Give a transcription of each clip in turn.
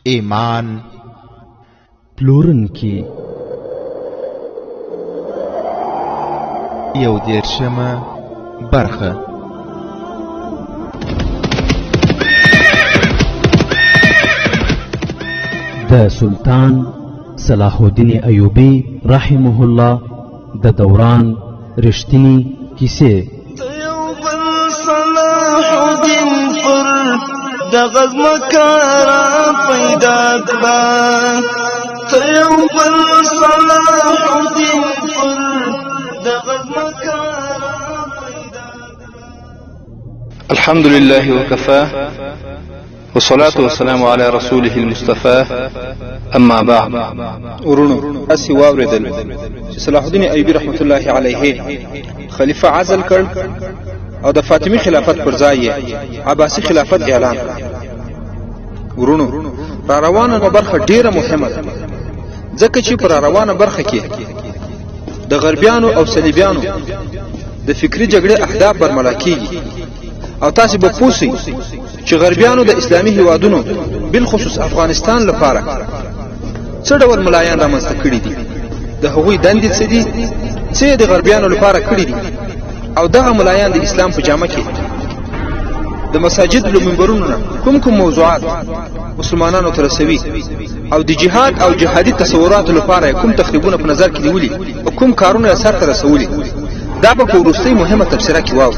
ایمان پلورونکي 11مه برخه. د سلطان صلاح الدین ایوبی رحمه الله د دوران رښتینی کیسې. صلاح الدین پر د غزمکارا پیدا کړه، ته یو بل صلاح الدین پر د غزمکارا پیدا کړه. الحمد لله وكفى والصلاة والسلام على رسوله المصطفى اما بعد. ورونو اسی واوریدل چې صلاح الدین ایوبی رحمت الله علیه خلیفہ عزل کړ او د فاطمی خلافت پر ځای عباسی خلافت اعلان کړ. ورونو را روانه برخه ډیره مهمه ده، ځکه چې پر روانه برخه کې د غربیانو او صلیبیانو د فکری جګړې اهداف برملا کیږي او تاسو به پوښی چې غربیانو د اسلامي هیوادونو بالخصوص افغانستان لپاره څه ډول ملایان رامنځته کړي دي، د هغوی دندې څه دي چې د غربیانو لپاره کړي دي، او دغه ملایان د اسلام په جامه کې د مساجد له منبرونو کوم موضوعات مسلمانانو ته رسوي او د جهاد او جهادي تصورات لپاره کوم تخریبونه په نظر کې نیولي او کوم کارونه سر ته رسولي، دا په وروستۍ مهمه تفسیره کې واو.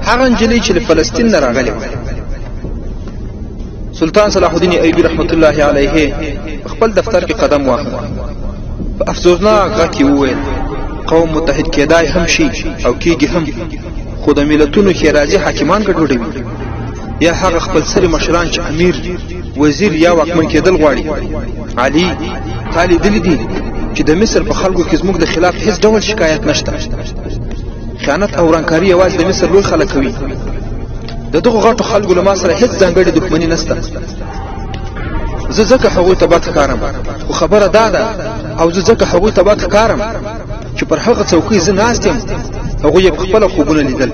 هغه انجلۍ چې له فلسطین نه راغلې و، سلطان صلاح الدین ایوبی رحمت الله علیه خپل دفتر کې قدم واخه. په افسوسناک غږ کې وویل قوم متحد کېدای هم شي او کېږي هم، خو د ملتونو خیرازي حاکمان ګډوډوي یا هغه خپل سری مشران چې امیر وزیر یا واکمن کېدل غواړي. علي تعالی دلی دي چې د مصر په خلکو کې زموږ د خلاف هیڅ ډول شکایت نشته. خیانت او ورانکاری یوازې د مصر لوی خلک کوي، د دغه غټو خلکو له ما سره هیڅ ځانګړې دښمني نشته. زه ځکه هغوی ته بد ښکارم، خو خبره دا ده او زه ځکه هغوی ته بد ښکارم چې پر هغه څوکۍ زه ناست یم هغوی یې په خپله خوبونه لیدل.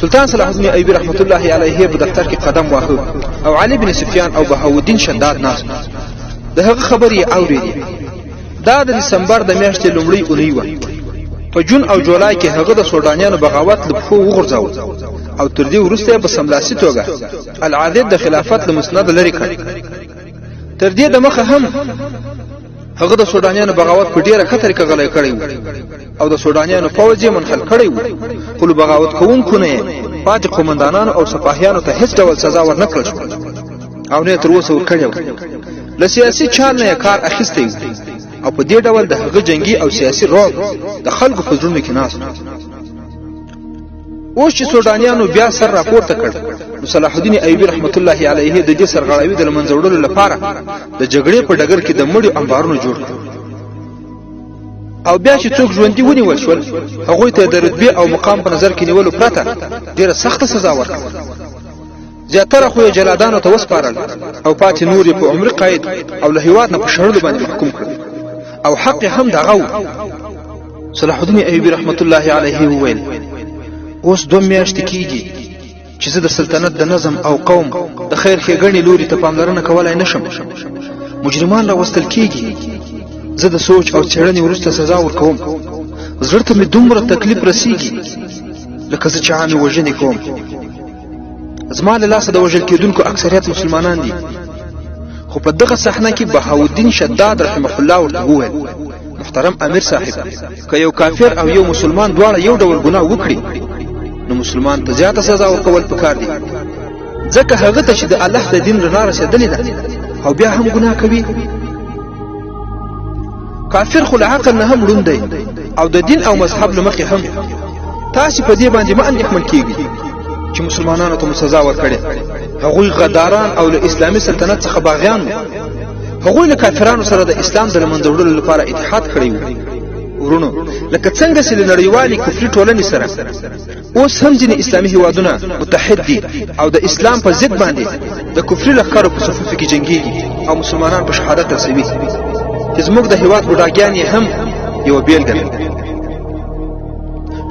سلطان صلاح الدین ایوبی رحمت الله علیه په دفتر کې قدم واخه او علي بن سفیان او بهاءالدین شداد ناست د هغه خبرې اورېدې. دا د دسمبر د میاشتې لومړۍ اونۍ وه. په جون او جولای کې هغه د سودانیانو بغاوت له پښو وغورځاو او تر دې وروسته په سملاسي توګه العادت د خلافت له مسند لري کړ. تر دې د مخه هم هغه د سودانیانو بغاوت په ډیره خطر کې غلې کړی او د سودانیانو فوج یې منحل کړی و، خو بغاوت کوونکو نه پاتې قومندانانو او سپاهیانو ته هیڅ ډول سزا ورنکړل شو او نه تر اوسه ورکړی و. له سیاسي چال نه کار اخیستی او په دې ډول د هغه جنگي او سیاسي رعب د خلکو په زړونو کې ناست. اوس چې سودانیانو بیا سر راپورته کړ، نو صلاح الدین ایوبی رحمت الله علیه د دې سرغړاوي د منځ وړلو لپاره د جګړې په ډګر کې د مړو انبارونو جوړ کړ او بیا چې څوک ژوندۍ ونیول شول هغوی ته د رتبه او مقام په نظر کې نیولو پرته ډیره سخته سزا ورکړه. زیاتره خو یې جلادانو ته وسپارل او پاتې نور یې په عمر قید او له هیواد نه په شړلو باندې محکوم کړ او حق هم دغه و. صلاح الدین ایوبی رحمت الله علیه وویل اوس 2 میاشتې کېږي چې زه د سلطنت د نظم او قوم د خیر ښېګڼې لوري ته پاملرنه کولای نشم. مجرمان راوستل کېږي، زه د سوچ او څېړنې وروسته سزا ورکوم. زړه ته مې دومره تکلیف رسیږي لکه زه چې عامې وژنې کوم. زما له لاسه د وژل کېدونکو اکثریت مسلمانان دي. خو په دغه صحنه کې بهاءالدین شداد رحمه الله ورته وویل محترم امیر صاحب، که یو کافر او یو مسلمان دواړه یو ډول ګناه وکړي نو مسلمان ته زیاته سزا ورکول پکار دي، ځکه هغه ته چې د الله د دین رڼا رسېدلې ده او بیا هم ګناه کوي. کافر خو له عقل نه هم ړوند دی او د دین او مذهب له مخې هم. تاسو په دې باندې مه اندېښمن کېږئ چې مسلمانانو ته سزا ورکړي. هغوی غداران او له اسلامي سلطنت څخه باغیان وو. هغوی له کافرانو سره د اسلام د منځ وړلو لپاره اتحاد کړی و. ورونو لکه څنګه چې له نړیوالې کفري ټولنې سره اوس هم ځینې اسلامي هیوادونه متحد دي او د اسلام په ضد باندې د کفري لښکرو په صفوفو کې جنګېږي او مسلمانان په شهادت رسوي، چې زموږ د هیواد بوډاګیان یې هم یوه بیلګه ده.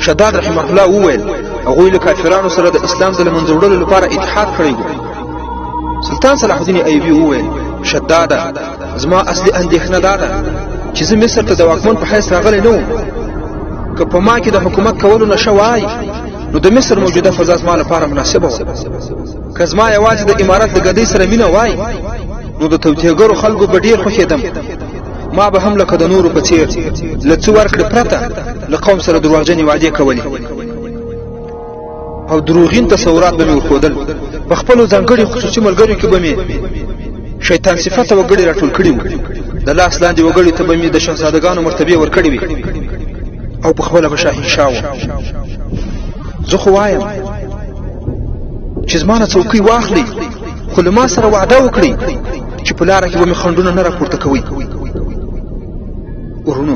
شداد رحمه الله وویل هغوی له کافرانو سره د اسلام د منځ وړلو لپاره اتحاد کړی و. سلطان صلاح الدین ایوبی وویل شداده زما اصلي اندېښنه دا ده چې زه مصر ته د واکمن په حیث راغلی نه وم. که په ما کې د حکومت کولو نشه وای نو د مصر موجوده فضا زما لپاره مناسبه وه. که زما یوازې د امارت د ګدۍ سره مینه وای نو د توطیهګرو خلکو به ډېر خوښېدم. ما به هم لکه د نورو په څېر له څه ورکړې پرته له قوم سره دروغجنې وعدې کولې او دروغین تصورات به مې ورښودل. په خپلو ځانګړي خصوصي ملګریو کې به مې شیطان صفته وګړي راټول کړي وو. د لاس لاندې وګړي ته به مې د شهزادګانو مرتبې ورکړې وي او په خپله به شاهنشاه وم. زه خو وایم چې زما نه څوکۍ واخلئ خو له ما سره وعده وکړئ چې په لاره کې به مې خنډونه نه راپورته کوئ. ورونو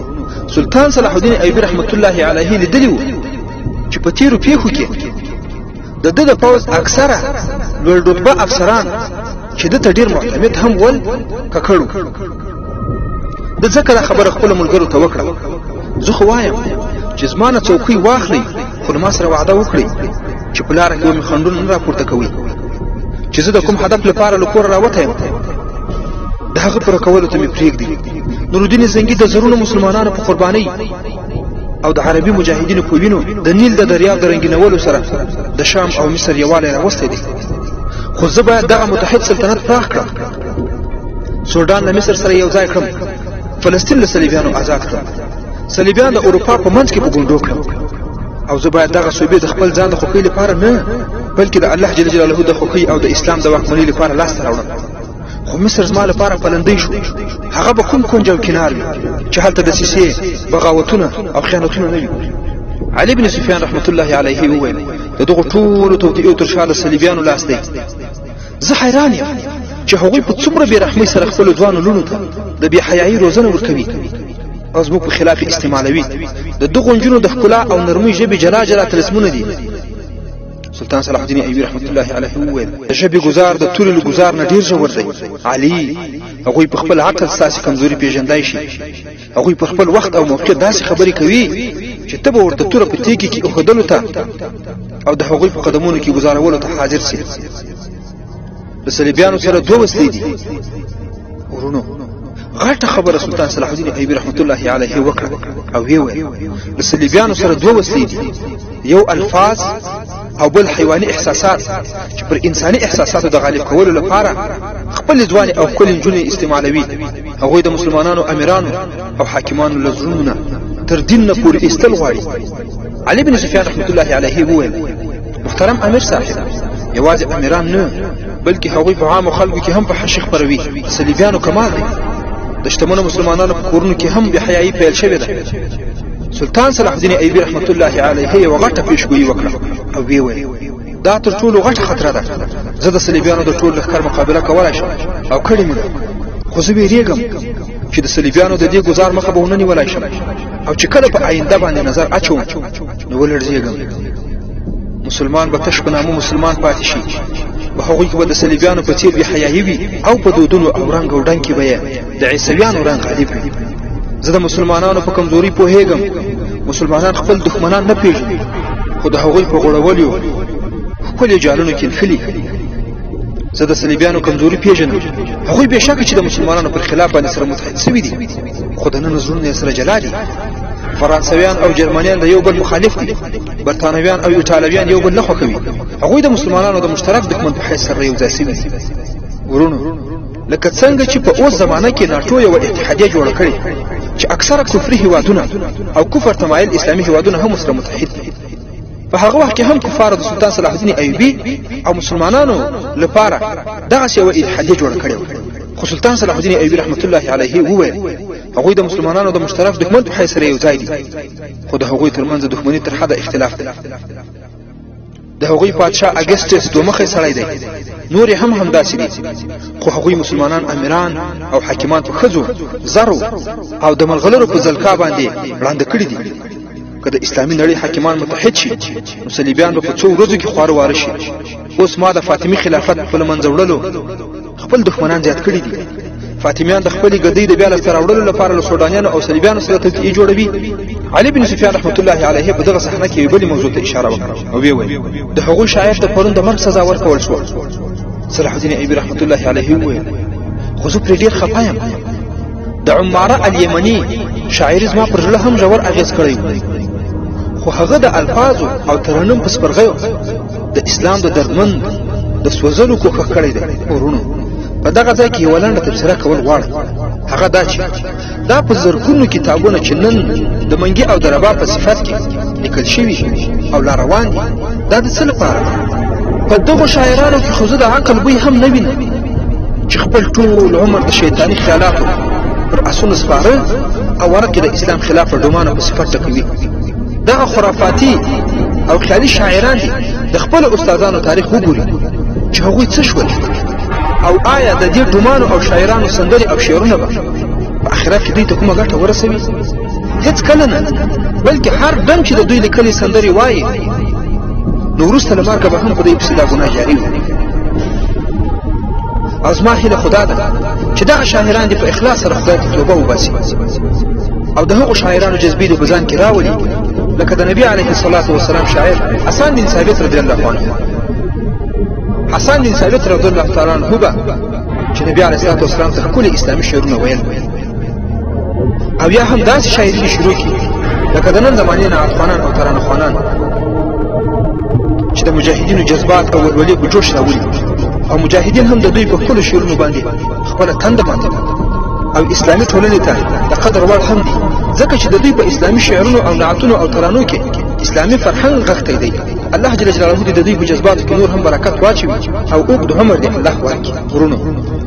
سلطان صلاح الدین ایوبي رحمت الله علیه لیدلی و چې په تیرو پیښو کې د ده د پوځ اکثره لوړ رتبه افسران چې ده ته ډېر معتمد هم ول ککړ و. د ځکه دا خبره خپلو ملګرو ته وکړه. زه خو وایم چې زما نه څوکۍ واخلئ خو له ما سره وعده وکړئ چې په لاره کې به مې خنډونه نه راپورته کوئ چې زه د کوم هدف لپاره له کوره راوتی یم د هغه پوره کولو ته مې پرېږدي. نورالدین زنګي د زرونو مسلمانانو په قربانۍ او د عربي مجاهدینو په وینو د نیل د دریاب د رنګینولو سره د شام او مصر یووالی راوستی دی. خو زه باید دغه متحد سلطنت پراخ کړم، سودان له مصر سره یو ځای کړم، فلسطین له صلیبیانو آزاد کړم، صلیبیان د اروپا په منځ کې په ګونډو کړم. او زه باید دغه صوبې د خپل ځان د خوښۍ لپاره نه بلکې د الله جل جلاله د خوښۍ او د اسلام د واکمنۍ لپاره لاسته راوړم. خو مصر زما لپاره پلندی شو. هغه به کوم کونج او کنار وي چې هلته دسیسې بغاوتونه او خیانتونه نه وي. علي بن سفیان رحمت الله علیه وویل د دغو ټولو توطئو تر شا د صلیبیانو لاس دی. زه حیران یم چې هغوی په څومره بې رحمۍ سره خپلو ځوانو لوڼو ته د بې حیایي روزنه ورکوي او زموږ په خلاف استعمالوي. د دغو نجونو د ښکلا او نرمۍ ژبې جلا جلا طلسمونه دي. سلطان صلاح الدین ایوبي رحمت الله علیه وویل د ژبې ګزار د تورې له ګزار نه ډېر ژور دی. علي هغوی په خپل عقل ستاسې کمزوري پېژندای شي. هغوی پر خپل وخت او موقع داسې خبرې کوي چې ته به ورته توره په تیږې کې ایښودلو ته او د هغوی په قدمونو کې ګزارولو ته حاضر سي. د صلیبیانو سره دوه وسلې دي. ورونو غټه خبره سلطان صلاح الدین ایوبي رحمت الله علیه وکړه او ویې ویل د صلیبیانو سره دوه وسلې دي، یو الفاظ او بل حیواني احساسات چې پر انساني احساساتو د غالب کولو لپاره خپل ځواني او خپل نجونې استعمالوي. هغوی د مسلمانانو امیرانو او حاکمانو له زړونو نه تر دین نه پورې ایستل غواړي. علي بن سفیان رحمت الله علیه وویل محترم امیر صاحب، یوازې امیران نه بلکې هغوی په عامو خلکو کې هم په حشي خپروي. صلیبیانو کمال دی. د شتمنو مسلمانانو په کورونو کې هم بېحیایي پیل شوې ده. سلطان صلاح الدین ایوبي رحمت الله علیه یوه غټه پیشګویي وکړه او ویې ویل دا تر ټولو غټه خطره ده. زه د صلیبیانو د ټول لښکر مقابله کولی شم او کړې مې ده، خو زه ویرېږم چې د صلیبیانو د دې ګزار مخه به ونه نیولی شم او چې کله په آینده باندې نظر اچوم نو ولړزېږم. مسلمان به تش په نامه مسلمان پاتې شي. په هغوی کې به د صلیبیانو په څېر بېحیایي وي او په دودونو او رنګ او ډنګ کې به یې د عیسویانو رنګ غالب وي. زه د مسلمانانو په کمزوري پوهېږم. مسلمانان خپل دښمنان نه پېژني خو د هغوی په غوړولیو ښکلي جالونو کې نښلي. زه د صلیبیانو کمزوري پېژنم. هغوی بېشکه چې د مسلمانانو پر خلاف باندې سره متحد سوي دي خو دننه زړونه یې سره جلا دي. فرانسویان او جرمنیان د یو بل مخالف دي. برتانویان او ایټالویان یو بل نه خوښوي. هغوی د مسلمانانو د مشترک دښمن په حیث سره یو ځای سوي دي. ورونو لکه څنګه چې په اوس زمانه کې ناټو یوه اتحادیه جوړه کړې چې اکثره کفري هیوادونه او کفر تمایل اسلامي هیوادونه هم سره متحد دي. په هغه وخت کې هم کفارو د سلطان صلاح الدین ایوبي او مسلمانانو لپاره دغسې یوه اتحادیه جوړه کړې وه. خو سلطان صلاح الدین ایوبي رحمت الله علیه وویل هغوی د مسلمانانو د مشترک دښمن په حیث سره یو ځای دي خو د هغوی ترمنځ د دښمنۍ تر حده اختلاف دی. د هغوی پادشاه اګسټس دوه مخی سړی دی. نور هم همداسې دي خو هغوی مسلمانان امیران او حاکمان په ښځو زرو او د ملغلرو په ځلکا باندې ړانده کړي دي. که د اسلامي نړۍ حاکمان متحد شي نو صلیبیان به په څو ورځو کې خواره واره شي. اوس ما د فاطمي خلافت په له منځه وړلو خپل دښمنان زیات کړي دي. فاطمیان د خپلې ګدۍ د بیا لاسته راوړلو لپاره له سودانیانو او صلیبیانو سره توطئې جوړوي. علي بن سفیان رحمت الله علیه په دغه صحنه کې یوې بلې موضوع ته اشاره وکړه او ویې ویل د هغوی شاعر ته پرون د مرګ سزا ورکول شوه. صلاح الدین ایوبي رحمت الله علیه وویل خو زه پرې ډېر خفه یم. د عماره الیمني شاعري زما پر زړه هم ژور اغېز کړی و، خو هغه د الفاظو او ترنم په سپرغیو د اسلام د دردمند د سوځلو کوښښ کړی دی. ورونو، په دغه ځای کې یوه لنډه تبصره کول غواړم. هغه دا چې دا په زرګونو کتابونه چې نن د منګي او د رباب په صفت کې لیکل شوي او لا روان دي، دا د څه لپاره؟ په دغو شاعرانو کې خو زه د عقل بوی هم نه وینم چې خپل ټول عمر د شیطاني خیالاتو پر اسونو سپاره او ورکې د اسلام خلاف ډومانه په صفت ټکوي. دغه خرافاتي او خیالي شاعران دي د خپل استادانو تاریخ وګوري چې هغوی څه شول، او آیا د دې ډومانو او شاعرانو سندرې او شعرونه به په آخرت کې دوی ته کومه ګټه ورسوي؟ هیڅ کله نه، بلکې هر دم چې د دوی لیکلي سندرې وایي نو وروسته له مرګه به هم په دوی پسې دا ګناه جاري وي. او زما هیله خدا ده چې دغه شاعران دې په اخلاص سره خدای ته توبه وباسي او د هغو شاعرانو جذبې دې په ځان کې راولي، لکه د نبي علیه الصلاة والسلام شاعر حسن بن ثابت رضی الله عنه. حسن بن ثابت رضی الله تعالی عنه به چې نبی علیه الصلاة والسلام ته ښکلي اسلامي شعرونه ویل، او یا هم داسې شاعري شروع کړي لکه د نن زمانې نه عرفانان او ترانهخوانان چې د مجاهدینو جذبات او ولولې په جوش راولي، او مجاهدین هم د دوی په خپلو شعرونو باندې خپله تنده ماته او اسلامي ټولنې ته د قدر وړ هم دي، ځکه چې د دوی په اسلامي شعرونو او نعتونو او ترانو کې اسلامي فرهنګ غښتی دی. الله جل جلاله دې د دوی په جذباتو کې نور هم برکت واچوي او اوږد عمر دې الله ورکړي. ورونو،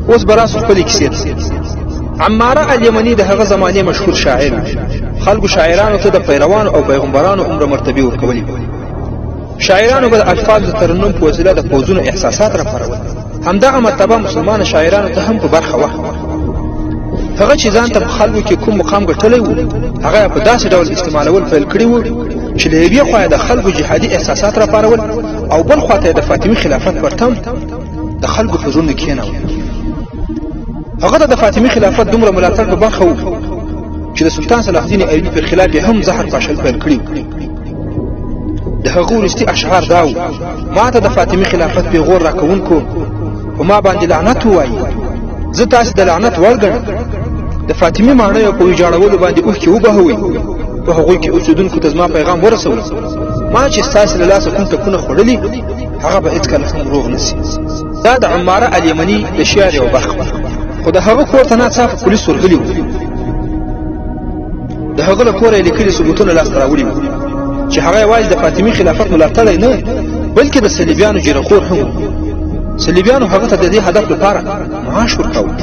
اوس به راسو خپلې کیسې ته. عماره الیمني د هغه زمانې مشهور شاعر و. خلکو شاعرانو ته د پیروانو او پیغمبرانو عمره مرتبې ورکولې. شاعرانو به د الفاظ د ترنم په وسیله د پوځونو احساسات راپارول. همدغه مرتبه مسلمانو شاعرانو ته هم په برخه وه. هغه چې ځان ته په خلکو کې کوم مقام ګټلی و، هغه په داسې ډول استعمالول پیل کړي وو چې له یوې خوا د خلکو جهادي احساسات راپارول او بل خوا ته د فاطمي خلافت پرتم د خلکو په زړونو کښېناوه. هغه د فاطمي خلافت دومره ملاتړ په برخه و چې د سلطان صلاح الدین ایوبي پر خلاف یې هم زهر پاشل پیل کړي وو. د هغه وروستي اشعار دا و: ما ته د فاطمي خلافت پیغور راکوونکو په ما باندې لعنت ووایي، زه تاسې د لعنت وړ ګڼم. د فاطمي ماڼیو په ویجاړولو باندې اوښکې وبهوئ، په هغوی کې اوسېدونکو ته زما پیغام ورسوئ. ما چې ستاسې له لاسه کوم ټپونه خوړلي هغه به هېڅکله هم روغ نه سي. دا د عماره الیمني د شعر یوه برخه وه، خو د هغه کور ته ناڅاپه پولیس ورغلي وو. د هغه له کوره یې لیکلي ثبوتونه لاسته راوړي وو چې هغه یوازې د فاطمي خلافت ملاتړی نه، بلکې د صلیبیانو جیرهخور هم و. صلیبیانو هغه ته د دې هدف لپاره معاش ورکاوه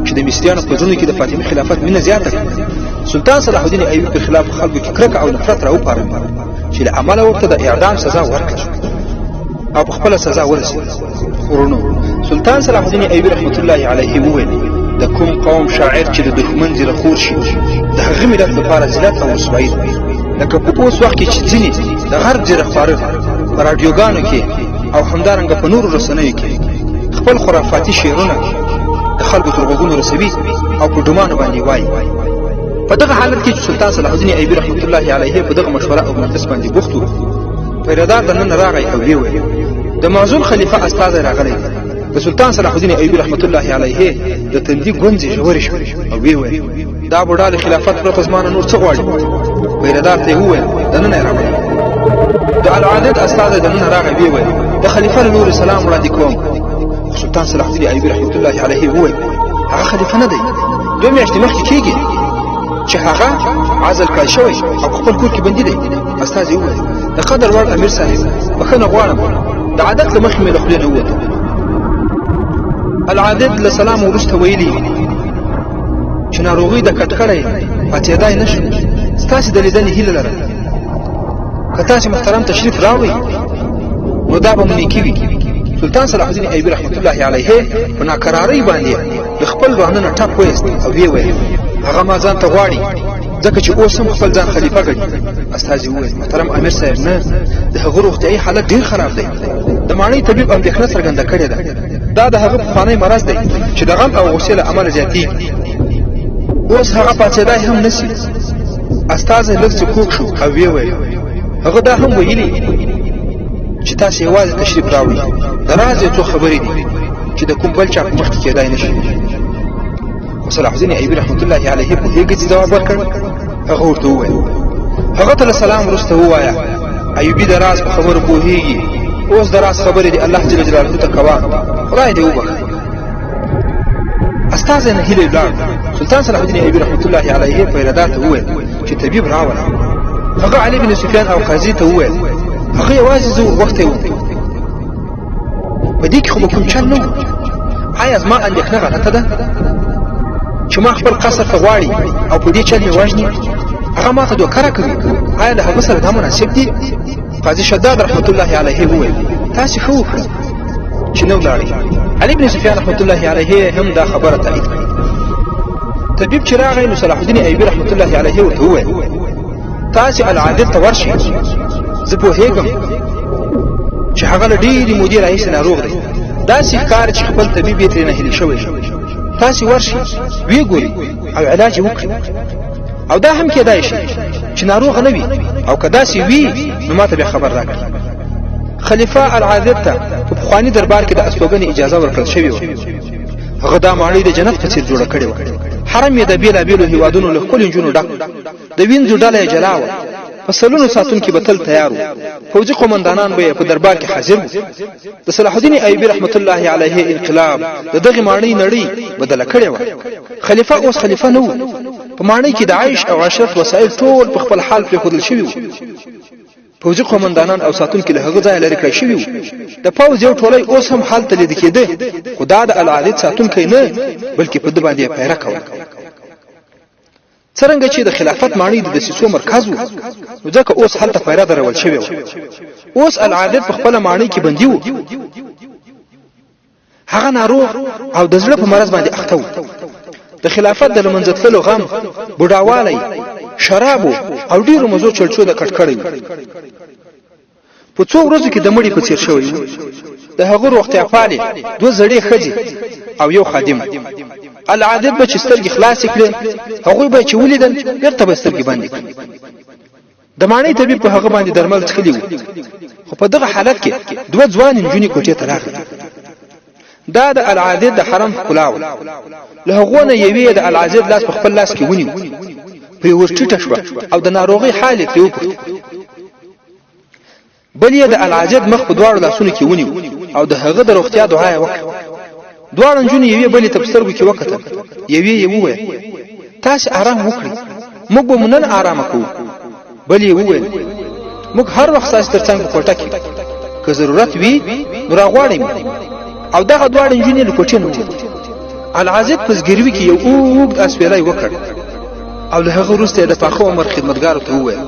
چې د مصریانو په زړونو کې د فاطمي خلافت مینه زیاته کړي. سلطان صلاح الدین ایوبي په خلاف خلکو کې کرکه او نفرت راوپارل چې له امله ورته د اعدام سزا ورکړه او په خپله سزا ورسېد. ورونو، سلطان صلاح الدین ایوبي رحمت الله علیه وویل د کوم قوم شاعر چې د دښمن زیرهخور شي د هغه ملت لپاره ذلت او رسوایي ده. لکه په اوس وخت کې چې ځینې د غرب زیرهخواره په راډیوګانو کې او همدارنګه په نورو رسنیو کې خپل خرافاتي شعرونه د خلکو تر غوږونو رسوي او په ډومانو باندې وایي. په دغه حالت کې چې سلطان صلاح الدین ایوبي رحمت الله علیه په دغه مشوره او مجلس باندې بوخت و، پیردار دننه راغی او ویې ویل د معزول خلیفه استازی راغلی. د سلطان صلاح الدین ایوبي رحمت الله علیه د تندي ګونځې ژورې شوې او ویې ویل دا بوډا د خلافت پرته زما نه نور څه غواړي؟ پیردار ته یې وویل دننه یې راولئ. د العادت استازی دننه راغی، ویې ویل د خلیفه له لورې سلام وړاندې کوم. سلطان صلاح الدین ایوبي رحمت الله علیه وویل هغه خلیفه نه دی، 2 میاشتې مخکې کېږي چې هغه عزل کړی شوی او خپل کور کې بندي دی. استازي وویل د قدر وړ امیر صاحب بخښنه غواړم، د عادت له مخې مې له خولې نه ووته. العادت له سلام وروسته ویلي چې ناروغي د کټ کړی پاتېدای نه شو، ستاسې د لیدنې هیله لرم. که تاسې محترم تشریف راوړئ نو دا به مو نیکي وي. سلطان صلاح الدین ایوبي رحمت الله علیه په ناکرارۍ باندې د خپل روانونه ټاپ وایست او ویې ویل هغه ما ځان ته غواړي ځکه چې اوس هم خپل ځان خلیفه ګڼي. استازي وویل محترم امیر صاحب نه، د هغه روغتیایي حالت ډېر خراب دی. د ماڼۍ طبیب اندېښنه څرګنده کړې ده. دا د هغه پخوانی مرض دی چې د غم او غوسې له امله زیاتېږي. اوس هغه پاڅېدای هم نه سي. استازی لږ څه کوږ شو او ویې ویل هغه دا هم ویلي چې تاسې یوازې تشریف راوړئ. د راز یو څو خبرې دي چې د کوم بل چا په مخ کې کېدای نه شي. صلاح الدین ایوبي رحمت الله علیه په دې کې جواب ورکړ. هغه ورته وویل هغه ته سلام وروسته ووایه ایوبي د راز په خبرو پوهیږي، اوس د راز خبرې دی الله جل جلاله ته کوه، خدای دې وبخښي. استاد نه هیله ولاړ. سلطان صلاح الدین ایوبي رحمت الله علیه پیرادار ته وویل چې طبيب راوړه. هغه علي بن سفیان او قاضي ته وویل هغه یوازې زه وخت یو په دې کې خو کوم چل نه و. آیا زما اندېښنه غلطه ده چې ما خپل قصر ته غواړي او په دې چل مې وژني؟ هغه ما ته دوکه راکوي. آیا له هغه سره دا مناسب دي؟ قاضي شداد رحمت الله علیه وویل تاسې ښه وکړه چې نه ولاړئ. علي بن سفیان رحمت الله علیه هم دا خبره تایید کړه. طبيب چې راغی نو صلاح الدین ایوبي رحمت الله علیه ورته وویل تاسې العادل ته ورشئ، زه پوهېږم چې هغه له ډېرې مودې راهیسې ناروغ دی، داسې ښکاري چې خپل طبیب یې ترېنه هیلې شوی. تاسې ورشئ ویې ګورئ او علاج یې وکړئ، او دا هم کېدای شي چې ناروغه نه وي، او که داسې وي نو ما ته بیا خبر راکړئ. خلیفه العادل ته په پخواني دربار کې د استوګنې اجازه ورکړل شوې وه. هغه دا ماڼۍ د جنت په څېر جوړه کړې وه. حرم یې د بېلابېلو هېوادونو له ښکلو نجونو ډک، د وینځو ډله یې جلا وه. په سلونو ساتونکي به تل تیار وو. فوجي قومندانان به په دربار کې حاضر وو. د صلاح الدین ایوبي رحمت الله علیه انقلاب د دغې ماڼۍ نړۍ بدله کړې وه. خلیفه اوس خلیفه نه و. په ماڼۍ کې د عیش او عشرت وسایل ټول په خپل حال پرېښودل شوي وو. فوجي قومندانان او ساتونکي له هغه ځایه لرې کړی شوي وو. د پوځ یو ټولی اوس هم هلته لیده کېده، خو دا د العادل ساتونکی نه بلکې په ده باندې یې پیره کوله. څرنګه چې د خلافت ماڼۍ د دسیسو مرکز و، نو ځکه اوس هلته پیره درول شوې وه. اوس العادل په خپله ماڼۍ کې بندي و. هغه ناروغ او د زړه په مرض باندې اخته و. د خلافت د له منځه تللو غم، بوډاوالی، شرابو او ډېرو مزو چړچو د کټ کړی و. په څو ورځو کې د مړي په څېر شوی و. د هغه روغتیا پالې 2 زړې ښځې او یو خادم. العادل به چې سترګې خلاصې کړې، هغوی به چې ولیدل بېرته به سترګې بندې کړې. د ماڼۍ طبیب په هغه باندې درمل څښلي وو. خو په دغه حالت کې 2 ځوانې نجونې کوټې ته راغلې. دا د العادل د حرم ښکلا وه. له هغو نه یوې د العادل لاس په خپل لاس کې ونیو، پرې ورټیټه شوه او د ناروغۍ حال یې ترې وپوښت. بل یې د العادل مخ په دواړو لاسونو کې ونیو او د هغه د روغتیا دعا یې وکړه. دواړه نجونې یوې بلې ته په سترګو کې وکتل. یوې یې وویل تاسې آرام وکړئ، موږ به نن آرامه کوو. بل یې وویل موږ هر وخت ستاسې تر څنګ په کوټه کې، که ضرورت وي نو راغواړئ. او دغه دواړه نجونې له کوټې نه ووتې. العادل په زګیروي کې یو اوږد اسویلی وکړ او له هغه وروسته یې د پاخه عمر خدمتګارو ته وویل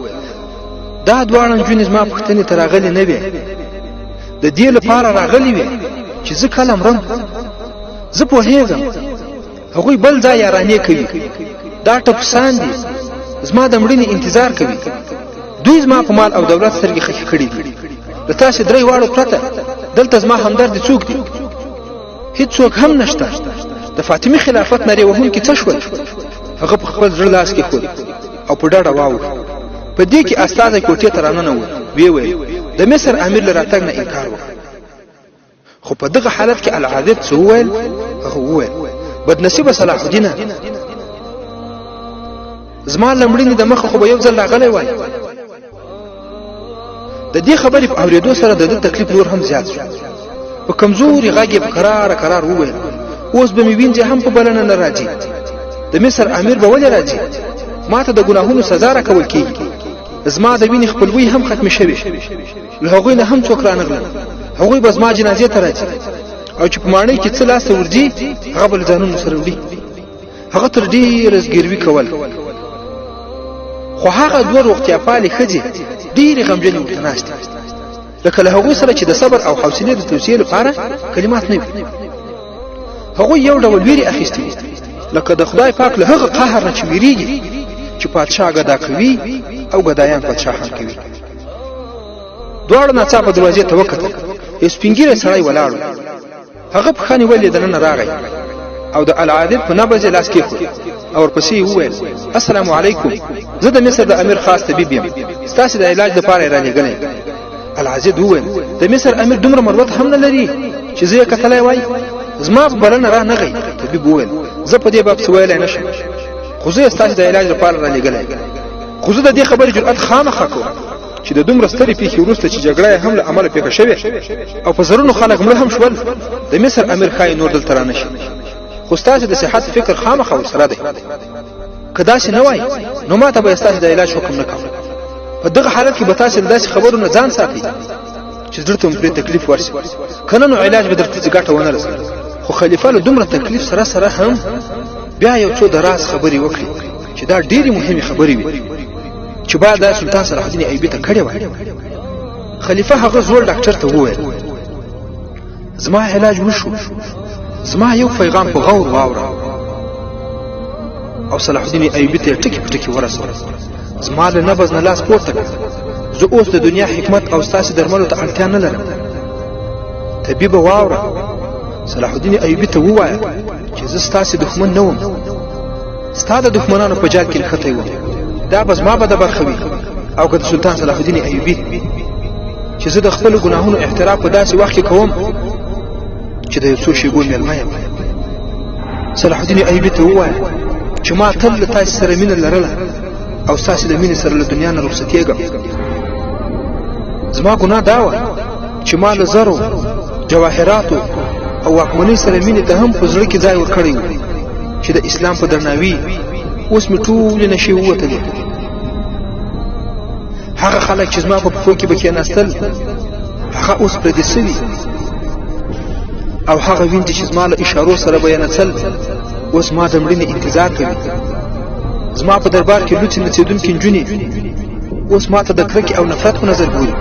دا دواړه نجونې زما پوښتنې ته راغلې نه وې، د دې لپاره راغلې وې چې زه کله مرم. زه پوهېږم هغوی بل ځای یارانې کوي، دا ټپوسان دي، زما د مړینې انتظار کوي. دوی زما په مال او دولت سترګې خښې کړي دي. د تاسې 3 واړو پرته دلته زما همدرد څوک دي؟ هیڅوک هم نشته. د فاطمي خلافت نارې وهونکي څه شول؟ هغه په خپل زړه لاس کې خود او په ډډه واوښت. په دې کې استازی کوټې ته راننوت. ویې ویل د مصر امیر له راتګ نه انکار وکړ. خو په دغه حالت کې العادل څه وویل؟ هغه وویل بدنصیبه صلاح الدینه، زما له مړینې د مخه خو به یو ځل راغلی وای. د دې خبرې په اورېدو سره د ده تکلیف نور هم زیات شو. په کمزوري غږ یې په کرار وویل اوس به مې وینځې هم په بلنه نه راځي. د مصر امیر به ولې راځي؟ ما ته د ګناهونو سزا راکول کېږي. زما د وینې خپلوي هم ختمې شوې، له هغوی نه هم څوک رانغلل. هغوی به زما جنازې ته راځي، او چې په ماڼۍ کې څه لاسته ورځي هغه به له ځانونو سره وړي. هغه تر ډېره زګیروي کول. خو هغه 2 روغتیا پالې ښځې ډېرې غمجنې ورته ناستې، لکه له هغوی سره چې د صبر او حوصلې د توصیې لپاره کلمات نه وي. هغوی یو ډول ویرې اخیستې وي، لکه د خدای پاک له هغه قهر نه چې ویریږي چې پادشاه ګدا کوي او ګدایان پادشاهان کوي. دواړو ناڅاپه دروازې ته وکتل. یو سپین ږیری سړی ولاړ و. هغه پښه نیولې دننه راغی او د العادل په نبض یې لاس کېښود او ورپسې یې وویل السلام علیکم، زه د مصر د امیر خاص طبیب یم، ستاسې د علاج لپاره یې رالېږلی. العادل وویل د مصر امیر دومره مروت هم نه لري چې زه یې کتلی وای؟ زما په بلنه را نغی. طبيب وویل زه په دې باب څه ویلی نه شم، خو زه ستاسو د علاج لپاره را لېږلی، خو زه د دې خبرې جرأت خامخا کوم چې د دومره سترې پیښې وروسته چې جګړه یې هم له امله پیښه شوې او په زرونو خلک مړه هم شول، د مصر امیر ښایي نور دلته را نه شي. خو ستاسو د صحت فکر خامخا ورسره دی. که داسې نه وای نو ما ته به ستاسو د علاج حکم نه کوم. په دغه حالت کې به تاسو له داسې خبرو نه ځان ساتئ چې زړه ته مو پرې تکلیف ورشي، که نه نو علاج به درته ګټه ونه رسوي. خو خلیفه له دومره تکلیف سره هم بیا یو څو د راز خبرې وکړي چې دا ډېرې مهمې خبرې وي چې باید د سلطان صلاح الدین ایوبي ته کړې وای. خلیفه هغه زوړ ډاکټر ته وویل زما علاج وشو، زما یو پیغام په غور واوره. او صلاح الدین ایوبي ته ټکی په ټکی ورسول. زما له نبض نه لاس پورته کړ، زه اوس د دنیا حکمت او ستاسو درملو ته اړتیا نه لرم. طبیبه واوره، صلاح الدین ایوبي ته ووایه چې زه ستاسو دښمن نه وم، ستا د دښمنانو په جال کې نښتی وم، دا به زما به د برخه وي. او که د سلطان صلاح الدین ایوبي چې زه د خپلو ګناهونو اعتراف په داسې وخت کې کوم چې د یو څو شېبو مېلمه یم. صلاح الدین ایوبي ته ووایه چې ما تل له تاسو سره مینه لرله او ستاسو د مینې سره له دنیا نه رخصتېږم. زما ګناه دا وه چې ما له زرو جواهراتو او واکمنۍ سره مینې ته هم په زړه کې ځای ورکړی و چې د اسلام په درناوي اوس مې ټولې نشې ووتلې. هغه خلک چې زما په پښو کې به کېناستل هغه اوس پردي سوي، او هغه وینځې چې زما له اشارو سره به یې نڅل اوس ما د مړینې انتظار کوي. زما په دربار کې لوڅې نڅېدونکې نجونې اوس ما ته د کرکې او نفرت په نظر ګوري.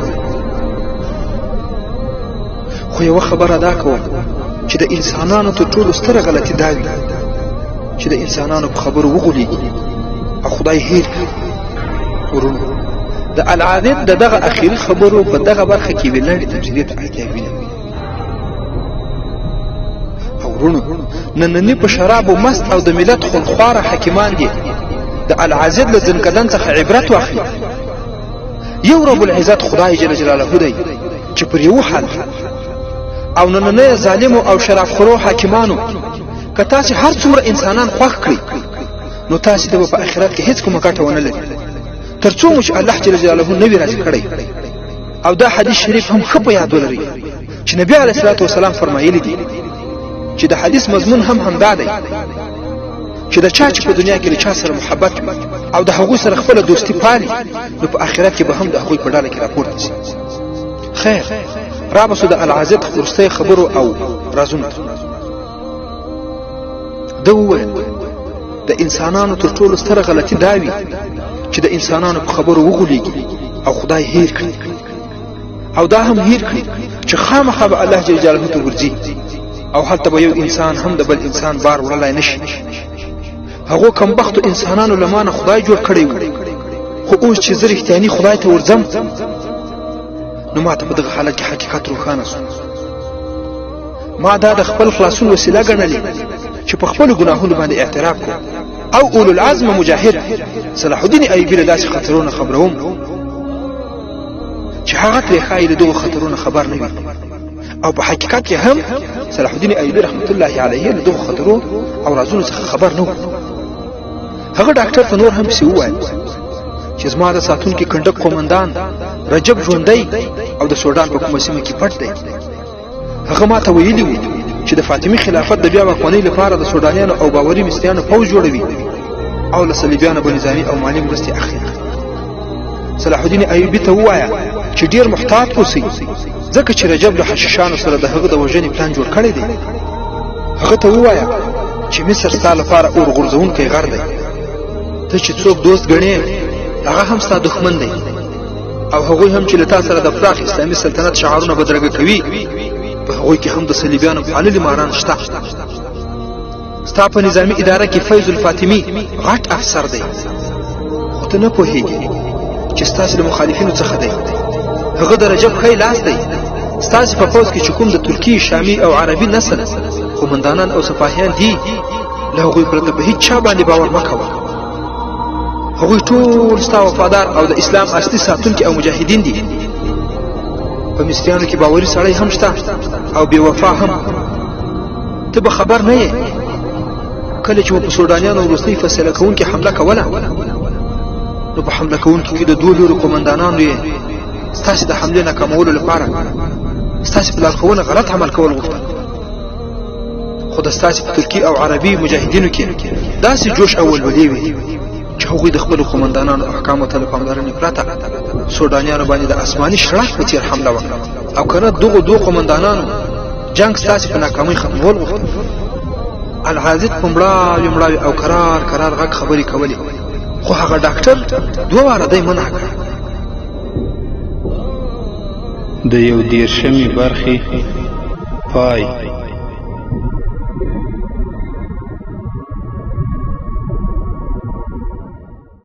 خو یوه خبره دا کوم چې د انسانانو تر ټولو ستره غلطي دا وي چې د انسانانو په خبرو وغولېږي او خدای هیر کړي. ورونو د العادت د دغه اخیری خبرو په دغه برخه کې ویلړې تفصیلي ته اړتیا ویني. او ورونو نننی په شراب او مست او د ملت خونخواره حکیمان دي د العزت له ځنکدن څخه عبرت واخلي. یو رب العزت خدای جل جلاله دی چې پر یو حال او نننی ظالمو او شرابخورو حاکمانو که تاسو هر څومره انسانان خوښ کړئ نو تاسو ته په آخرت کې هیڅ کومه ګټه ونه لري تر څو چې الله جل جلاله نبی راځي کړی. او دا حدیث شریف هم ښه په یاد ولرئ چې نبی علیه الصلاة والسلام فرمایلی دي چې د حدیث مضمون هم همدا دی چې د چا چې په دنیا کې له چا سره محبت او د هغوی سره خپله دوستي پالي نو په آخرت کې به هم د هغوی په ډله کې راپورته شي. خیر رابسو د العزت وروستۍ خبرو او رازونو ته. ده وویل د انسانانو تر ټولو ستره غلطي دا وي چې د انسانانو په خبرو وغولېږي او خدای هیر کړي، او دا هم هیر کړي چې خامخا به الله جل جلاله ته ورځي او هلته به یو انسان هم د بل انسان بار وړلی نشي. هغو کمبختو انسانانو له مانه خدای جوړ کړی و، خو اوس چې زه رښتیاني خدای ته ورځم نو ما ته په دغه حالت کې حقیقت روښانه شو. ما دا د خپل خلاصون وسیله ګڼلې چې په خپلو ګناهونو باندې اعتراف کړم او اولو العزم مجاهد صلاح الدین ایوبي له داسې خطرونو خبروم چې هغه ترې ښایي له دغو خطرونو خبر نه وي. او په حقیقت کې هم صلاح الدین ایوبي رحمت الله علیه له دغو خطرونو او رازونو څخه خبر نه و. هغه ډاکټر ته نور هم پسې وویل چې زما د ساتونکي کنډک قومندان رجب ژوندی او د سوډان په کومه سیمه کې پټ دی. هغه ما ته ویلي و چې د فاطمي خلافت د بیا واکمنۍ لپاره د سوډانیانو او باوري مصریانو پوځ جوړوي او له صلیبیانو به نظامي او مالي مرستې اخلي. صلاح الدین ایوبي ته ووایه چې ډېر محتاط اوسئ ځکه چې رجب له حشیشانو سره د هغه د وژنې پلان جوړ کړی دی. هغه ته ووایه چې مصر ستا لپاره اور غورځوونکی غر دی، ته چې څوک دوست ګڼې هغه هم ستا دښمن دی، او هغوی هم چې له تا سره د پراخ اسلامي سلطنت شعارونه بدرګه کوي په هغوی کې هم د صلیبیانو پاللي ماران شته. ستا په نظامي اداره کې فیض الفاطمي غټ افسر دی، خو ته نه پوهېږې چې ستاسې له مخالفینو څخه دی. هغه د رجب ښی لاس دی. ستاسې په پوځ کې چې کوم د ترکي شامي او عربي نسل قومندانان او سپاهیان دي له هغوی پرته په هیڅ چا باندې باور مه کوه. هغوی ټول ستا وفادار او د اسلام اصلي ساتونکي او مجاهدین دي. په مصریانو کې باوري سړی هم شته او بې وفا هم، ته به خبر نه یې کله چې په سودانیانو وروستۍ فیصله کوونکې حمله کوله نو په حمله کوونکې کې د دوه لورو قومندانانو یې ستاسې د حملې ناکامولو لپاره ستاسې په لارښوونه غلط عمل کول غوښتل خو د ستاسې په ترکي او عربي مجاهدینو کې داسې جوش او ولولې وې چې هغوی د خپلو قومندانانو احکامو ته له پاملرنې پرته سودانیانو باندې د آسماني شړک په څېر حمله وکړه او که نه دغو دوه قومندانانو جنگ ستاسې په ناکامۍ ختمول غوښتل العازد په مړاوي او کرار غږ خبرې کولې خو هغه ډاکټر دوه واره دی منع کړ. د 11مې برخې پای